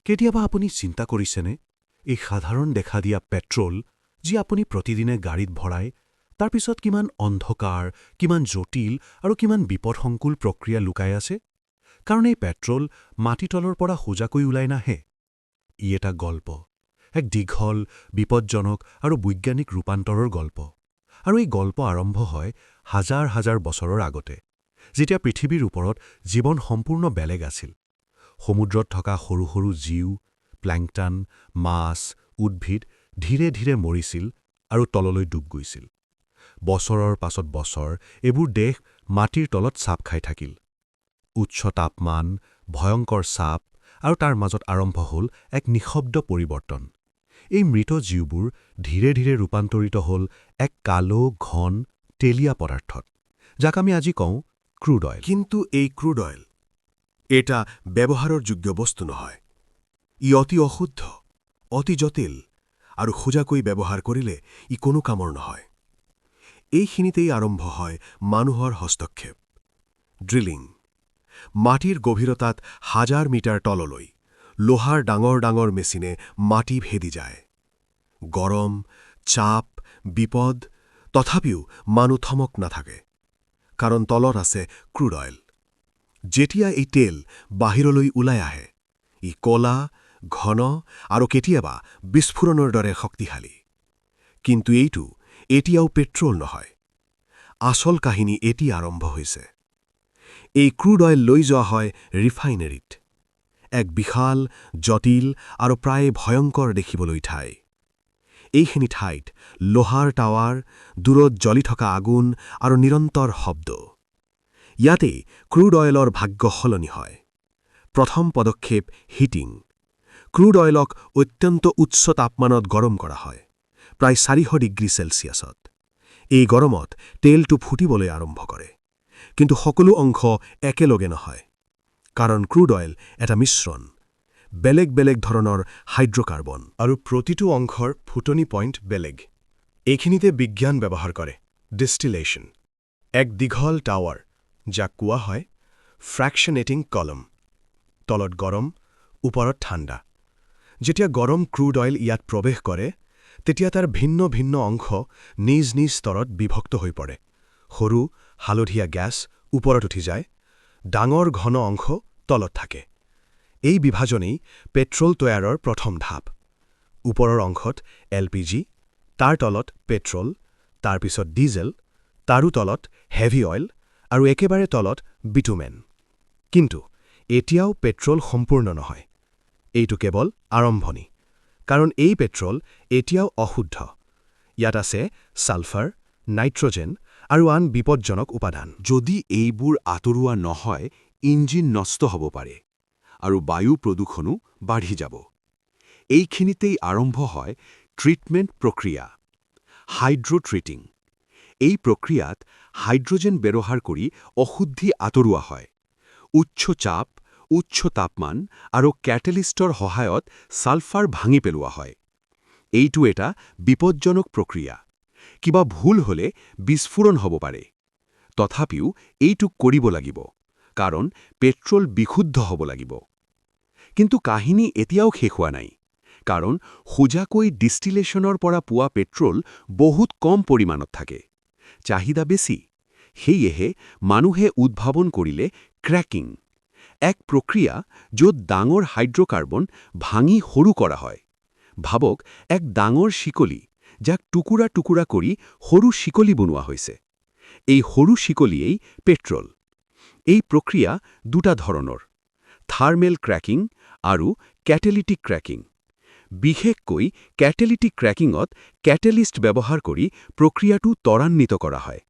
কেতিয়াবা আপুনি চিন্তা কৰিছেনে এই সাধাৰণ দেখা দিয়া পেট্ৰল যি আপুনি প্ৰতিদিনে গাড়ীত ভৰায় তাৰ পিছত কিমান অন্ধকাৰ, কিমান জটিল আৰু কিমান বিপদসংকুল প্ৰক্ৰিয়া লুকাই আছে? কাৰণ এই পেট্ৰল মাটিতলৰ পৰা সোজাকৈ ওলাই নাহে। ই এটা গল্প, এক দীঘল, বিপজ্জনক আৰু বৈজ্ঞানিক ৰূপান্তৰৰ গল্প। আৰু এই গল্প আৰম্ভ হয় হাজাৰ হাজাৰ বছৰৰ আগতে, যেতিয়া পৃথিৱীৰ ওপৰত জীৱন সম্পূৰ্ণ বেলেগ আছিল। সমুদ্ৰত থকা সৰু সৰু জীৱ, প্লেংকটন, মাছ, উদ্ভিদ ধীৰে ধীৰে মৰিছিল আৰু তললৈ ডুব গৈছিল। বছৰৰ পাছত বছৰ এইবোৰ দেশ মাটিৰ তলত চাপ খাই থাকিল। উচ্চ তাপমান, ভয়ংকৰ চাপ আৰু তাৰ মাজত আৰম্ভ হ'ল এক নিঃশব্দ পৰিৱৰ্তন। এই মৃত জীৱবোৰ ধীৰে ধীৰে ৰূপান্তৰিত হ'ল এক কালো, ঘন, তেলীয়া পদাৰ্থত, যাক আমি আজি কওঁ ক্ৰুড অইল। কিন্তু এই ক্ৰুড অইল এটা ব্যৱহাৰৰ যোগ্য বস্তু নহয়। ই অতি অশুদ্ধ, অতি জটিল আৰু সোজাকৈ ব্যৱহাৰ কৰিলে ই কোনো কামৰ নহয়। এইখিনিতেই আৰম্ভ হয় মানুহৰ হস্তক্ষেপ। ড্ৰিলিং। মাটিৰ গভীৰতাত হাজাৰ মিটাৰ তললৈ লোহাৰ ডাঙৰ ডাঙৰ মেচিনে মাটি ভেদি যায়। গৰম, চাপ, বিপদ, তথাপিও মানুহ থমক নাথাকে, কাৰণ তলত আছে ক্ৰুড অইল। যেতিয়া এই তেল বাহিৰলৈ ওলাই আহে, ই ক'লা, ঘন আৰু কেতিয়াবা বিস্ফোৰণৰ দৰে শক্তিশালী। কিন্তু এইটো এতিয়াও পেট্ৰল নহয়। আচল কাহিনী এতিয়া আৰম্ভ হৈছে। এই ক্ৰুড অইল লৈ যোৱা হয় ৰিফাইনেৰীত, এক বিশাল, জটিল আৰু প্ৰায় ভয়ংকৰ দেখিবলৈ ঠাই। এইখিনি ঠাইত লোহাৰ টাৱাৰ, দূৰত জ্বলি থকা আগুন আৰু নিৰন্তৰ শব্দ। ইয়াতেই ক্ৰুড অইলৰ ভাগ্য সলনি হয়। প্ৰথম পদক্ষেপ হিটিং। ক্ৰুড অইলক অত্যন্ত উচ্চ তাপমানত গৰম কৰা হয়, প্ৰায় 400 ডিগ্ৰী চেলছিয়াছত। এই গৰমত তেলটো ফুটিবলৈ আৰম্ভ কৰে। কিন্তু সকলো অংশ একেলগে নহয়, কাৰণ ক্ৰুড অইল এটা মিশ্ৰণ, বেলেগ বেলেগ ধৰণৰ হাইড্ৰকাৰ্বন, আৰু প্ৰতিটো অংশৰ ফুটনি পইণ্ট বেলেগ। এইখিনিতে বিজ্ঞান ব্যৱহাৰ কৰে, ডিষ্টিলেশ্যন। এক দীঘল টাৱাৰ, যাক কোৱা হয় ফ্ৰেকশ্যনেটিং কলম। তলত গৰম, ওপৰত ঠাণ্ডা। যেতিয়া গৰম ক্ৰুড অইল ইয়াত প্ৰৱেশ কৰে, তেতিয়া তাৰ ভিন্ন ভিন্ন অংশ নিজ নিজ স্তৰত বিভক্ত হৈ পৰে। সৰু, হালধীয়া গেছ ওপৰত উঠি যায়, ডাঙৰ ঘন অংশ তলত থাকে। এই বিভাজনেই পেট্ৰল তৈয়াৰৰ প্ৰথম ধাপ। ওপৰৰ অংশত LPG, তাৰ তলত পেট্ৰল, তাৰ পিছত ডিজেল, তাৰো তলত হেভি অইল আৰু একেবাৰে তলত বিটুমেন। কিন্তু এতিয়াও পেট্ৰল সম্পূৰ্ণ নহয়। এইটো কেৱল আৰম্ভণি, কাৰণ এই পেট্ৰল এতিয়াও অশুদ্ধ। ইয়াত আছে ছালফাৰ, নাইট্ৰজেন আৰু আন বিপজ্জনক উপাদান। যদি এইবোৰ আঁতৰোৱা নহয়, ইঞ্জিন নষ্ট হ'ব পাৰে আৰু বায়ু প্ৰদূষণো বাঢ়ি যাব। এইখিনিতেই আৰম্ভ হয় ট্ৰিটমেণ্ট প্ৰক্ৰিয়া, হাইড্ৰ'ট্ৰিটিং। এই প্ৰক্ৰিয়াত হাইড্ৰজেন ব্যৱহাৰ কৰি অশুদ্ধি আঁতৰোৱা হয়। উচ্চ চাপ, উচ্চ তাপমান আৰু কেটেলিষ্টৰ সহায়ত ছালফাৰ ভাঙি পেলোৱা হয়। এইটো এটা বিপজ্জনক প্ৰক্ৰিয়া। কিবা ভুল হ'লে বিস্ফোৰণ হ'ব পাৰে। তথাপিও এইটো কৰিব লাগিব, কাৰণ পেট্ৰল বিশুদ্ধ হ'ব লাগিব। কিন্তু কাহিনী এতিয়াও শেষ হোৱা নাই, কাৰণ সোজাকৈ ডিষ্টিলেশ্যনৰ পৰা পোৱা পেট্ৰল বহুত কম পৰিমাণত থাকে। চাহিদা বেছি। সেয়েহে মানুহে উদ্ভাৱন কৰিলে ক্ৰেকিং, এক প্ৰক্ৰিয়া য'ত ডাঙৰ হাইড্ৰকাৰ্বন ভাঙি সৰু কৰা হয়। ভাবক, এক ডাঙৰ শিকলি, যাক টুকুৰা টুকুৰা কৰি সৰু শিকলি বনোৱা হৈছে। এই সৰু শিকলিয়েই পেট্ৰল। এই প্ৰক্ৰিয়া দুটা ধৰণৰ, থাৰ্মেল ক্ৰেকিং আৰু কেটেলিটিক ক্ৰেকিং। বিশেষকৈ কেটেলিটিক ক্ৰেকিঙত কেটেলিষ্ট ব্যৱহাৰ কৰি প্ৰক্ৰিয়াটো ত্বৰান্বিত কৰা হয়।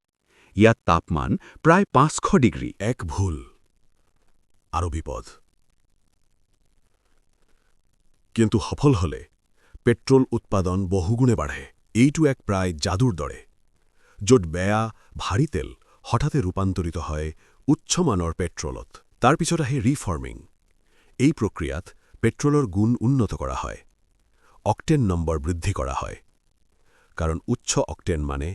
ইয়াত তাপমান প্ৰায় 500 ডিগ্ৰী। এক ভুল আৰু বিপদ। কিন্তু সফল হ'লে পেট্ৰল উৎপাদন বহুগুণে বাঢ়ে। এইটো এক প্ৰায় যাদুৰ দৰে, য'ত বেয়া, ভাৰী তেল হঠাতে ৰূপান্তৰিত হয় উচ্চমানৰ পেট্ৰলত। তাৰ পিছত আহে ৰিফৰ্মিং। এই প্ৰক্ৰিয়াত পেট্ৰলৰ গুণ উন্নত কৰা হয়। অক্টেন নম্বৰ বৃদ্ধি কৰা হয়, কাৰণ উচ্চ অক্টেন মানে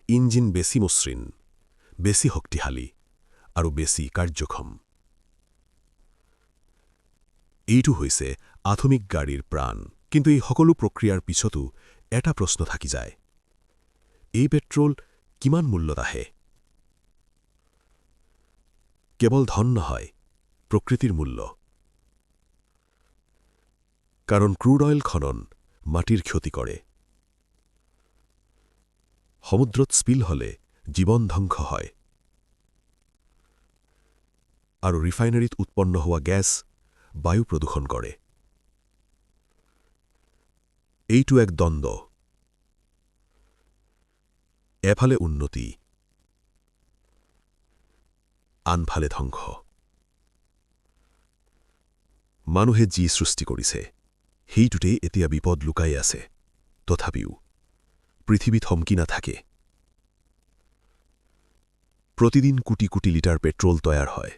ইঞ্জিন বেছি মসৃণ, বেছি শক্তিশালী আৰু বেছি কাৰ্যক্ষম। এইটো হৈছে আধুনিক গাড়ীৰ প্ৰাণ। কিন্তু এই সকলো প্ৰক্ৰিয়াৰ পিছতো এটা প্ৰশ্ন থাকি যায়, এই পেট্ৰল কিমান মূল্যত আহে? কেৱল ধন নহয়, প্ৰকৃতিৰ মূল্য। কাৰণ ক্ৰুড অইল খনন মাটিৰ ক্ষতি কৰে, সমুদ্ৰত স্পিল হলে জীৱন ধ্বংস হয়, আৰু ৰিফাইনাৰীত উৎপন্ন হোৱা গেছ বায়ু প্ৰদূষণ কৰে। এইটো এক দ্বন্দ্ব, এফালে উন্নতি, আনফালে ধ্বংস। মানুহে যি সৃষ্টি কৰিছে সেইটোতেই এতিয়া বিপদ লুকাই আছে। তথাপিও পৃথিৱী থমকি নাথাকে। প্ৰতিদিন কোটি কোটি লিটাৰ পেট্ৰল তৈয়াৰ হয়,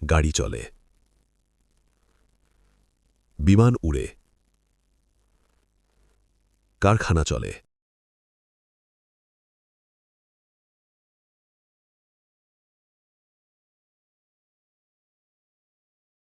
গাড়ী চলে, বিমান উড়ে, কাৰখানা চলে,